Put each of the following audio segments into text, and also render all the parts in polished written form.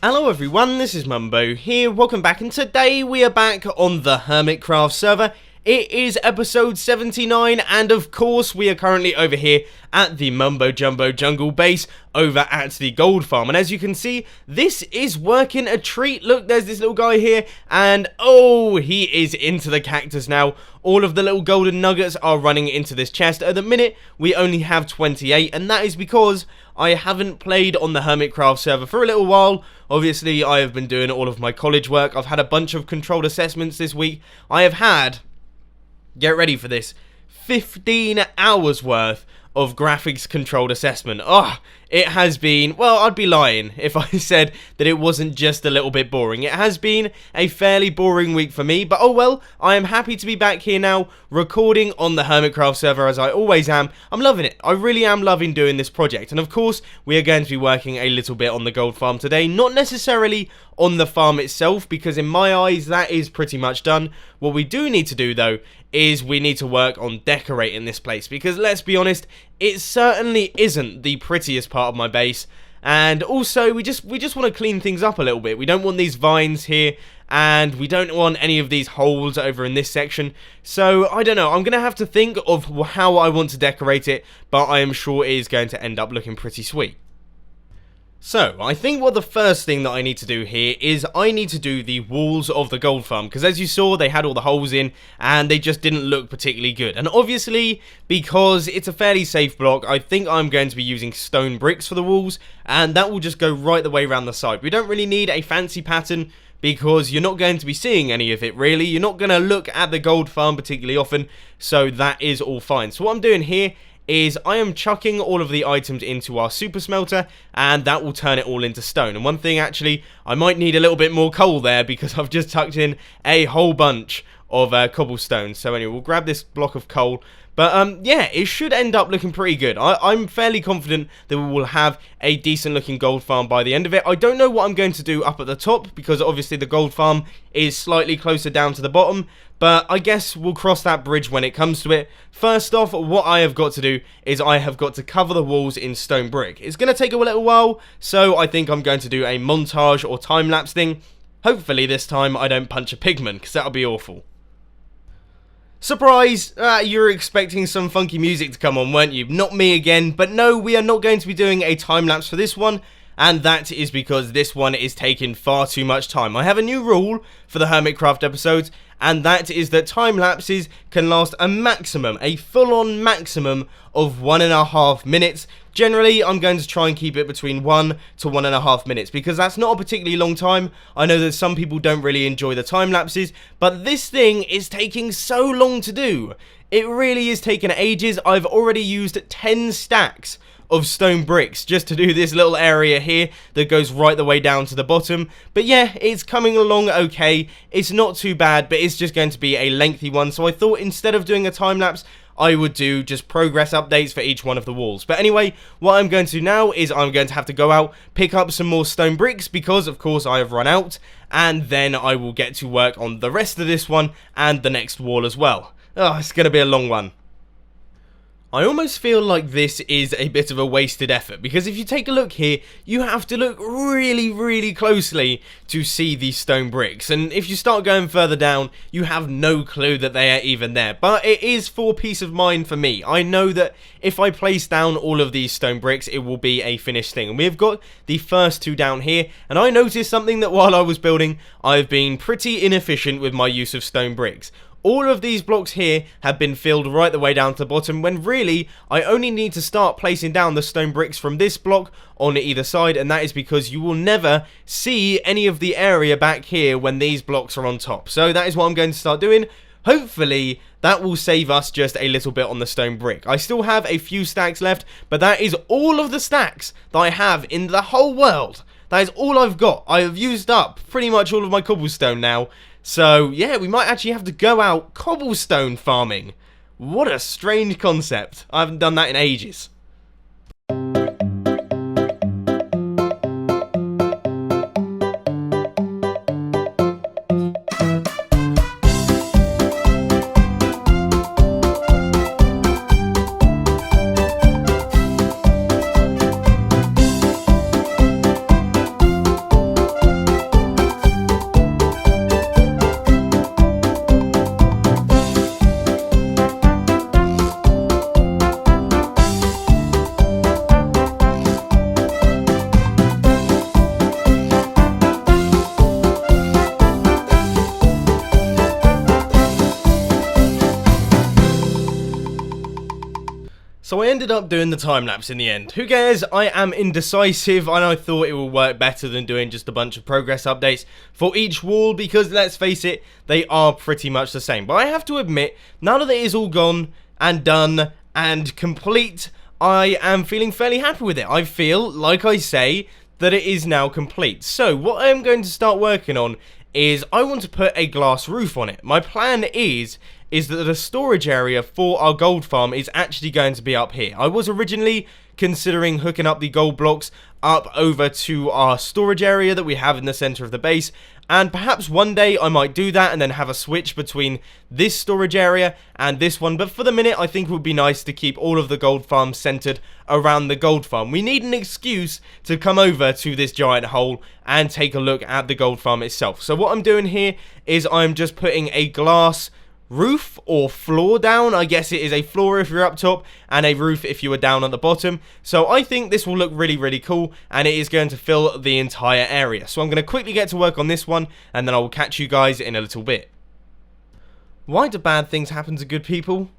Hello everyone, this is Mumbo here, welcome back, and today we are back on the Hermitcraft server. It is episode 79, and of course we are currently over here at the Mumbo Jumbo Jungle base over at the gold farm. And as you can see, this is working a treat. Look, there's this little guy here, and oh, he is into the cactus now. All of the little golden nuggets are running into this chest. At the minute, we only have 28, and that is because I haven't played on the Hermitcraft server for a little while. Obviously, I have been doing all of my college work. I've had a bunch of controlled assessments this week. I have had, get ready for this, 15 hours worth of graphics controlled assessment. It has been, well, I'd be lying if I said that it wasn't just a little bit boring. It has been a fairly boring week for me, but oh well, I am happy to be back here now, recording on the Hermitcraft server as I always am. I'm loving it. I really am loving doing this project, and of course, we are going to be working a little bit on the gold farm today, not necessarily on the farm itself, because in my eyes, that is pretty much done. What we do need to do, though, is we need to work on decorating this place, because let's be honest, it certainly isn't the prettiest part of my base. And also, we just want to clean things up a little bit. We don't want these vines here, and we don't want any of these holes over in this section. So, I don't know, I'm going to have to think of how I want to decorate it, but I am sure it is going to end up looking pretty sweet. So, I think what the first thing that I need to do here is I need to do the walls of the gold farm, because as you saw, they had all the holes in, and they just didn't look particularly good. And obviously, because it's a fairly safe block, I think I'm going to be using stone bricks for the walls, and that will just go right the way around the side. We don't really need a fancy pattern, because you're not going to be seeing any of it, really. You're not going to look at the gold farm particularly often, so that is all fine. So what I'm doing here is I am chucking all of the items into our super smelter, and that will turn it all into stone. And one thing, actually, I might need a little bit more coal there, because I've just tucked in a whole bunch of cobblestone. So anyway, we'll grab this block of coal. But yeah, it should end up looking pretty good. I'm fairly confident that we will have a decent looking gold farm by the end of it. I don't know what I'm going to do up at the top, because obviously the gold farm is slightly closer down to the bottom. But I guess we'll cross that bridge when it comes to it. First off, what I have got to do is I have got to cover the walls in stone brick. It's going to take a little while, so I think I'm going to do a montage or time-lapse thing. Hopefully this time I don't punch a pigman, because that'll be awful. Surprise! You were expecting some funky music to come on, weren't you? Not me again, but no, we are not going to be doing a time-lapse for this one. And that is because this one is taking far too much time. I have a new rule for the Hermitcraft episodes, and that is that time lapses can last a maximum, a full-on maximum of 1.5 minutes. Generally, I'm going to try and keep it between 1 to 1.5 minutes, because that's not a particularly long time. I know that some people don't really enjoy the time lapses, but this thing is taking so long to do. It really is taking ages. I've already used 10 stacks of stone bricks just to do this little area here that goes right the way down to the bottom. But yeah, it's coming along okay. It's not too bad, but it's just going to be a lengthy one. So I thought instead of doing a time lapse, I would do just progress updates for each one of the walls. But anyway, what I'm going to do now is I'm going to have to go out, pick up some more stone bricks, because of course I have run out, and then I will get to work on the rest of this one and the next wall as well. Oh, it's going to be a long one. I almost feel like this is a bit of a wasted effort, because if you take a look here, you have to look really closely to see these stone bricks, and if you start going further down, you have no clue that they are even there. But it is for peace of mind for me. I know that if I place down all of these stone bricks, it will be a finished thing. And we've got the first two down here, and I noticed something that while I was building, I've been pretty inefficient with my use of stone bricks. All of these blocks here have been filled right the way down to the bottom, when really I only need to start placing down the stone bricks from this block on either side, and that is because you will never see any of the area back here when these blocks are on top. So that is what I'm going to start doing. Hopefully that will save us just a little bit on the stone brick. I still have a few stacks left, but that is all of the stacks that I have in the whole world. That is all I've got. I have used up pretty much all of my cobblestone now. So, yeah, we might actually have to go out cobblestone farming. What a strange concept. I haven't done that in ages. ended up doing the time-lapse in the end. Who cares? I am indecisive, and I thought it would work better than doing just a bunch of progress updates for each wall, because let's face it, they are pretty much the same. But I have to admit, now that it is all gone and done and complete, I am feeling fairly happy with it. I feel, like I say, that it is now complete. So what I am going to start working on is I want to put a glass roof on it. My plan is that the storage area for our gold farm is actually going to be up here. I was originally considering hooking up the gold blocks up over to our storage area that we have in the center of the base, and perhaps one day I might do that and then have a switch between this storage area and this one. But for the minute, I think it would be nice to keep all of the gold farms centered around the gold farm. We need an excuse to come over to this giant hole and take a look at the gold farm itself. So what I'm doing here is I'm just putting a glass roof or floor down. I guess it is a floor if you're up top and a roof if you were down at the bottom. So I think this will look really cool, and it is going to fill the entire area. So I'm going to quickly get to work on this one, and then I will catch you guys in a little bit. Why do bad things happen to good people?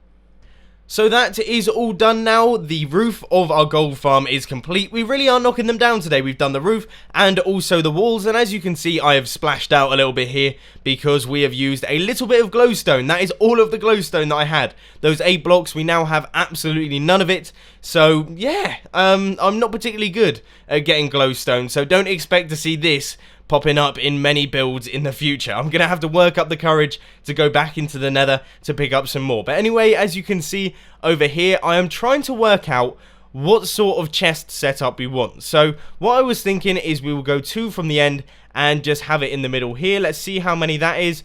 So that is all done now. The roof of our gold farm is complete. We really are knocking them down today. We've done the roof and also the walls, and as you can see, I have splashed out a little bit here because we have used a little bit of glowstone. That is all of the glowstone that I had. Those 8 blocks, we now have absolutely none of it. So yeah, I'm not particularly good at getting glowstone, so don't expect to see this popping up in many builds in the future. I'm going to have to work up the courage to go back into the nether to pick up some more. But anyway, as you can see over here, I am trying to work out what sort of chest setup we want. So what I was thinking is we will go 2 from the end and just have it in the middle here. Let's see how many that is.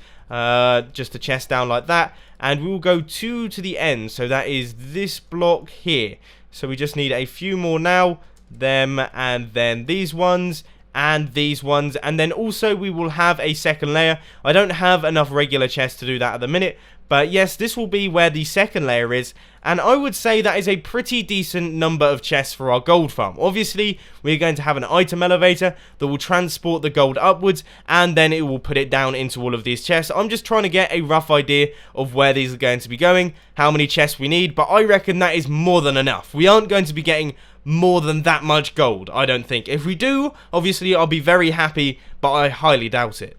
Just a chest down like that. And we will go 2 to the end. So that is this block here. So we just need a few more now. Them and then these ones. And these ones, and then also we will have a second layer. I don't have enough regular chests to do that at the minute, but yes, this will be where the second layer is, and I would say that is a pretty decent number of chests for our gold farm. Obviously, we're going to have an item elevator that will transport the gold upwards, and then it will put it down into all of these chests. I'm just trying to get a rough idea of where these are going to be going, how many chests we need, but I reckon that is more than enough. We aren't going to be getting more than that much gold, I don't think. If we do, obviously I'll be very happy, but I highly doubt it.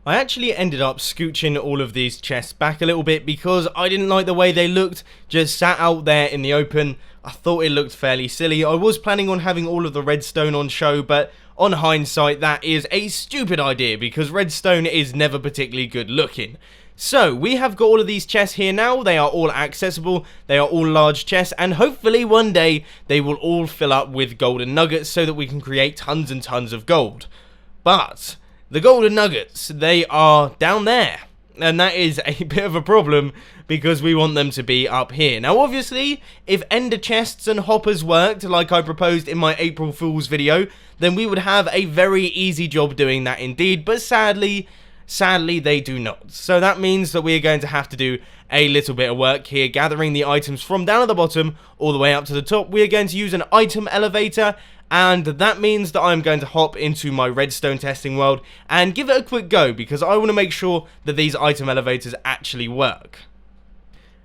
I actually ended up scooching all of these chests back a little bit because I didn't like the way they looked, just sat out there in the open. I thought it looked fairly silly. I was planning on having all of the redstone on show, but on hindsight that is a stupid idea because redstone is never particularly good looking. So, we have got all of these chests here now. They are all accessible, they are all large chests, and hopefully one day they will all fill up with golden nuggets so that we can create tons and tons of gold. But the golden nuggets, they are down there, and that is a bit of a problem because we want them to be up here. Now obviously, if ender chests and hoppers worked like I proposed in my April Fool's video, then we would have a very easy job doing that indeed, but sadly they do not. So that means that we are going to have to do a little bit of work here, gathering the items from down at the bottom all the way up to the top. We are going to use an item elevator, and that means that I'm going to hop into my redstone testing world and give it a quick go because I want to make sure that these item elevators actually work.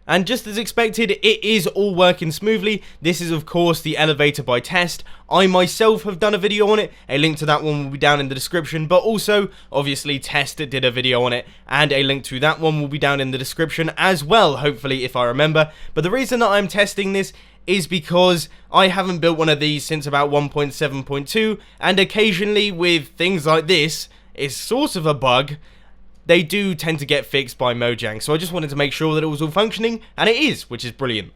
And just as expected, it is all working smoothly. This is of course the elevator by Test. I myself have done a video on it. A link to that one will be down in the description, but also obviously Test did a video on it, and a link to that one will be down in the description as well, hopefully, if I remember. But the reason that I'm testing this is because I haven't built one of these since about 1.7.2, and occasionally with things like this, it's sort of a bug. They do tend to get fixed by Mojang, so I just wanted to make sure that it was all functioning, and it is, which is brilliant.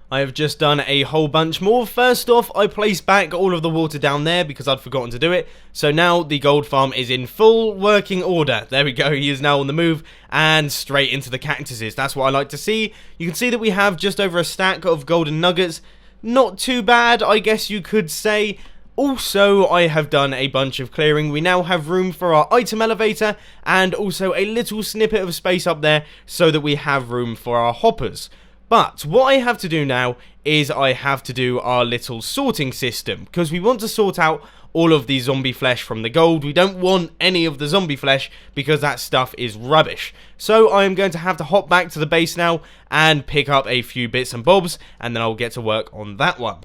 I have just done a whole bunch more. First off, I placed back all of the water down there because I'd forgotten to do it, so now the gold farm is in full working order. There we go, he is now on the move, and straight into the cactuses. That's what I like to see. You can see that we have just over a stack of golden nuggets. Not too bad, I guess you could say. Also, I have done a bunch of clearing. We now have room for our item elevator and also a little snippet of space up there so that we have room for our hoppers. But what I have to do now is I have to do our little sorting system because we want to sort out all of the zombie flesh from the gold. We don't want any of the zombie flesh because that stuff is rubbish. So I am going to have to hop back to the base now and pick up a few bits and bobs, and then I'll get to work on that one.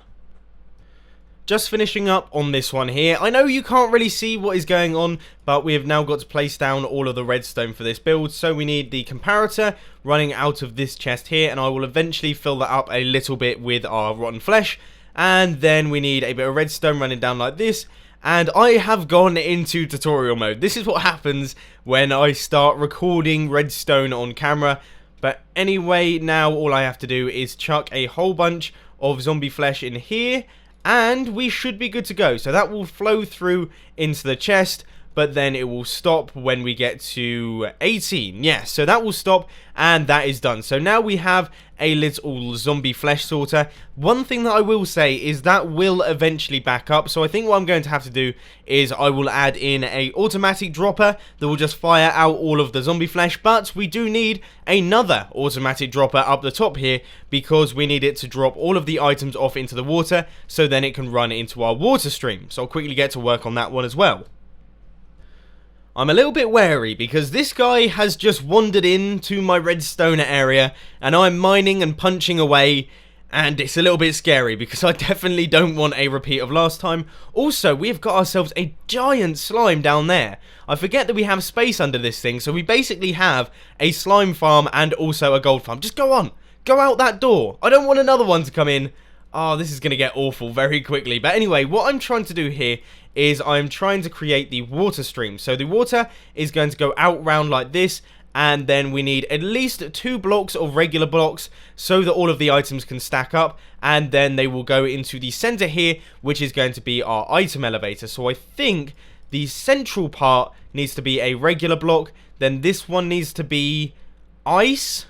Just finishing up on this one here. I know you can't really see what is going on, but we have now got to place down all of the redstone for this build. So we need the comparator running out of this chest here, and I will eventually fill that up a little bit with our rotten flesh. And then we need a bit of redstone running down like this. And I have gone into tutorial mode. This is what happens when I start recording redstone on camera. But anyway, now all I have to do is chuck a whole bunch of zombie flesh in here, and we should be good to go. So that will flow through into the chest, but then it will stop when we get to 18. Yes, so that will stop, and that is done. So now we have a little zombie flesh sorter. One thing that I will say is that will eventually back up. So I think what I'm going to have to do is I will add in a automatic dropper that will just fire out all of the zombie flesh. But we do need another automatic dropper up the top here because we need it to drop all of the items off into the water so then it can run into our water stream. So I'll quickly get to work on that one as well. I'm a little bit wary because this guy has just wandered into my redstone area and I'm mining and punching away, and it's a little bit scary because I definitely don't want a repeat of last time. Also, we've got ourselves a giant slime down there. I forget that we have space under this thing, so we basically have a slime farm and also a gold farm. Just go on, go out that door. I don't want another one to come in. Oh, this is going to get awful very quickly. But anyway, what I'm trying to do here is I'm trying to create the water stream. So the water is going to go out round like this, and then we need at least 2 blocks of regular blocks so that all of the items can stack up, and then they will go into the center here, which is going to be our item elevator. So I think the central part needs to be a regular block, then this one needs to be ice.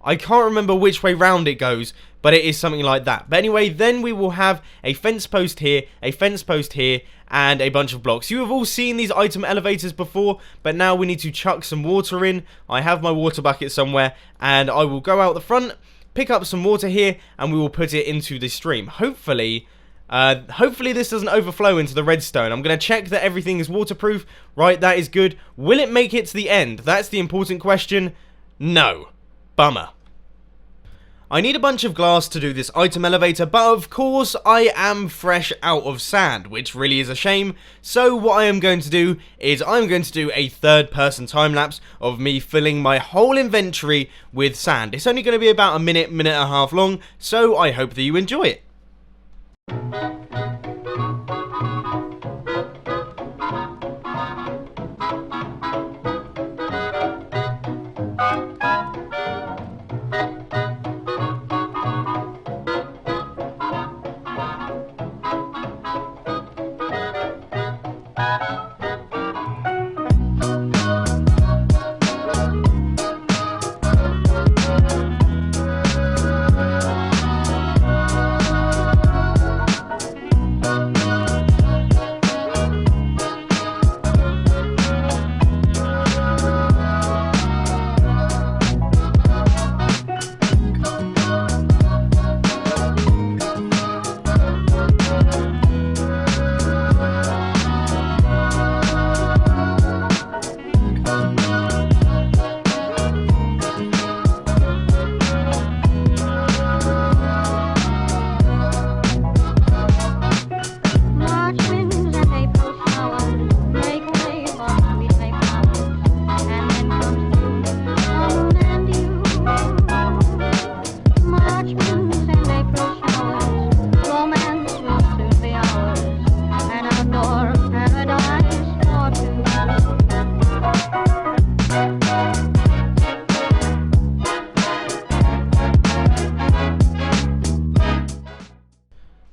I can't remember which way round it goes, but it is something like that. But anyway, then we will have a fence post here, a fence post here, and a bunch of blocks. You have all seen these item elevators before, but now we need to chuck some water in. I have my water bucket somewhere, and I will go out the front, pick up some water here, and we will put it into the stream. Hopefully this doesn't overflow into the redstone. I'm going to check that everything is waterproof. Right, that is good. Will it make it to the end? That's the important question. No. Bummer. I need a bunch of glass to do this item elevator, but of course I am fresh out of sand, which really is a shame. So what I am going to do is I'm going to do a third-person time-lapse of me filling my whole inventory with sand. It's only going to be about a minute, minute and a half long, so I hope that you enjoy it.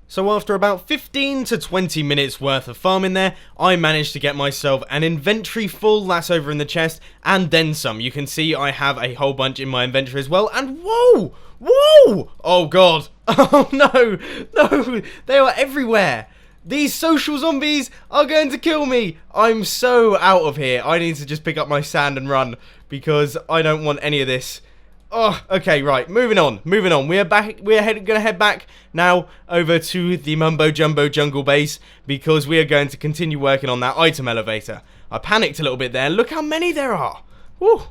So after about 15 to 20 minutes worth of farming there, I managed to get myself an inventory full. That's over in the chest, and then some. You can see I have a whole bunch in my inventory as well, and whoa! Whoa! Oh god! Oh no! No! They are everywhere! These social zombies are going to kill me! I'm so out of here. I need to just pick up my sand and run, because I don't want any of this. Oh, okay, right. Moving on. We're gonna head back now over to the Mumbo Jumbo Jungle Base because we are going to continue working on that item elevator. I panicked a little bit there. Look how many there are. Woo.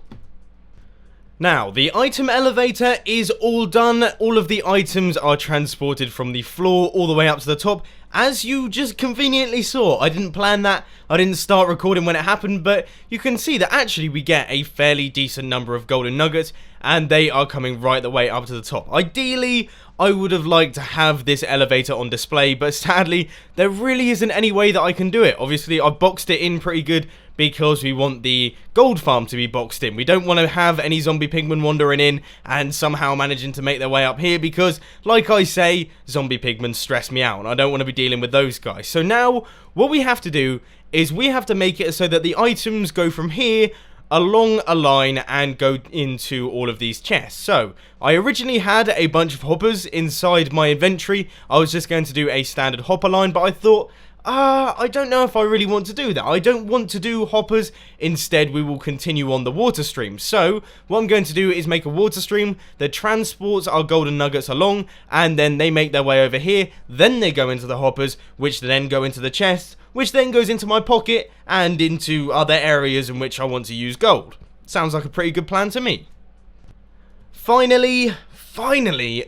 Now, the item elevator is all done. All of the items are transported from the floor all the way up to the top. As you just conveniently saw, I didn't plan that, I didn't start recording when it happened, but you can see that actually we get a fairly decent number of golden nuggets, and they are coming right the way up to the top. Ideally, I would have liked to have this elevator on display, but sadly, there really isn't any way that I can do it. Obviously, I've boxed it in pretty good because we want the gold farm to be boxed in. We don't want to have any zombie pigmen wandering in and somehow managing to make their way up here because, like I say, zombie pigmen stress me out and I don't want to be dealing with those guys. So now, what we have to do is we have to make it so that the items go from here along a line and go into all of these chests. So, I originally had a bunch of hoppers inside my inventory. I was just going to do a standard hopper line, but I thought, I don't know if I really want to do that. I don't want to do hoppers. Instead, we will continue on the water stream. So, what I'm going to do is make a water stream that transports our golden nuggets along, and then they make their way over here. Then they go into the hoppers, which then go into the chests, which then goes into my pocket and into other areas in which I want to use gold. Sounds like a pretty good plan to me. Finally,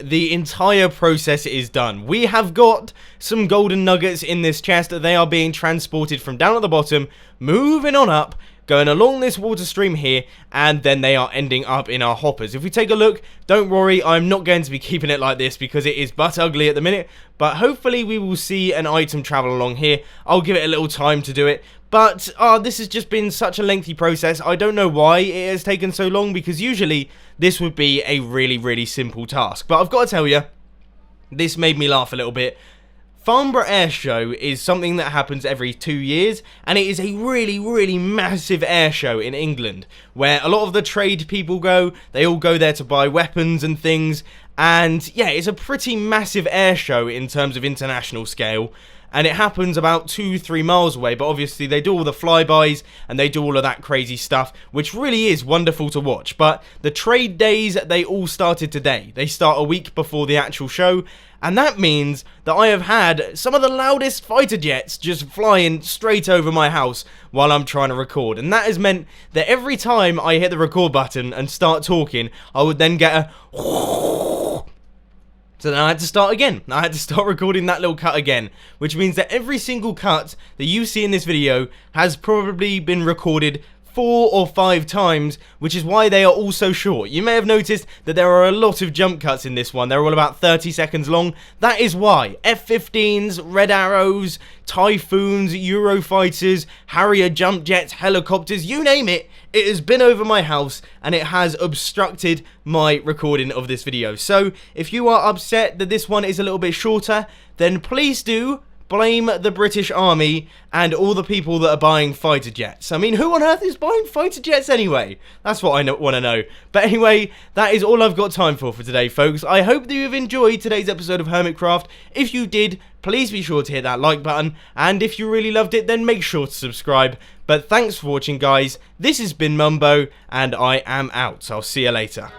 the entire process is done. We have got some golden nuggets in this chest. They are being transported from down at the bottom, moving on up, going along this water stream here, and then they are ending up in our hoppers. If we take a look, don't worry, I'm not going to be keeping it like this because it is but ugly at the minute, but hopefully we will see an item travel along here. I'll give it a little time to do it, but this has just been such a lengthy process. I don't know why it has taken so long because usually this would be a really simple task, but I've got to tell you, this made me laugh a little bit. Farnborough Air Show is something that happens every 2 years, and it is a really massive air show in England, where a lot of the trade people go. They all go there to buy weapons and things, and yeah, it's a pretty massive air show in terms of international scale, and it happens about 2-3 miles away, but obviously they do all the flybys, and they do all of that crazy stuff, which really is wonderful to watch. But the trade days, they all started today. They start a week before the actual show, and that means that I have had some of the loudest fighter jets just flying straight over my house while I'm trying to record. And that has meant that every time I hit the record button and start talking, I would then get a... So then I had to start again. I had to start recording that little cut again, which means that every single cut that you see in this video has probably been recorded 4 or 5 times, which is why they are all so short. You may have noticed that there are a lot of jump cuts in this one. They're all about 30 seconds long. That is why. F-15s, Red Arrows, Typhoons, Eurofighters, Harrier jump jets, helicopters, you name it, it has been over my house and it has obstructed my recording of this video. So, if you are upset that this one is a little bit shorter, then please do blame the British Army and all the people that are buying fighter jets. I mean, who on earth is buying fighter jets anyway? That's what I want to know. But anyway, that is all I've got time for today, folks. I hope that you've enjoyed today's episode of Hermitcraft. If you did, please be sure to hit that like button. And if you really loved it, then make sure to subscribe. But thanks for watching, guys. This has been Mumbo, and I am out. I'll see you later.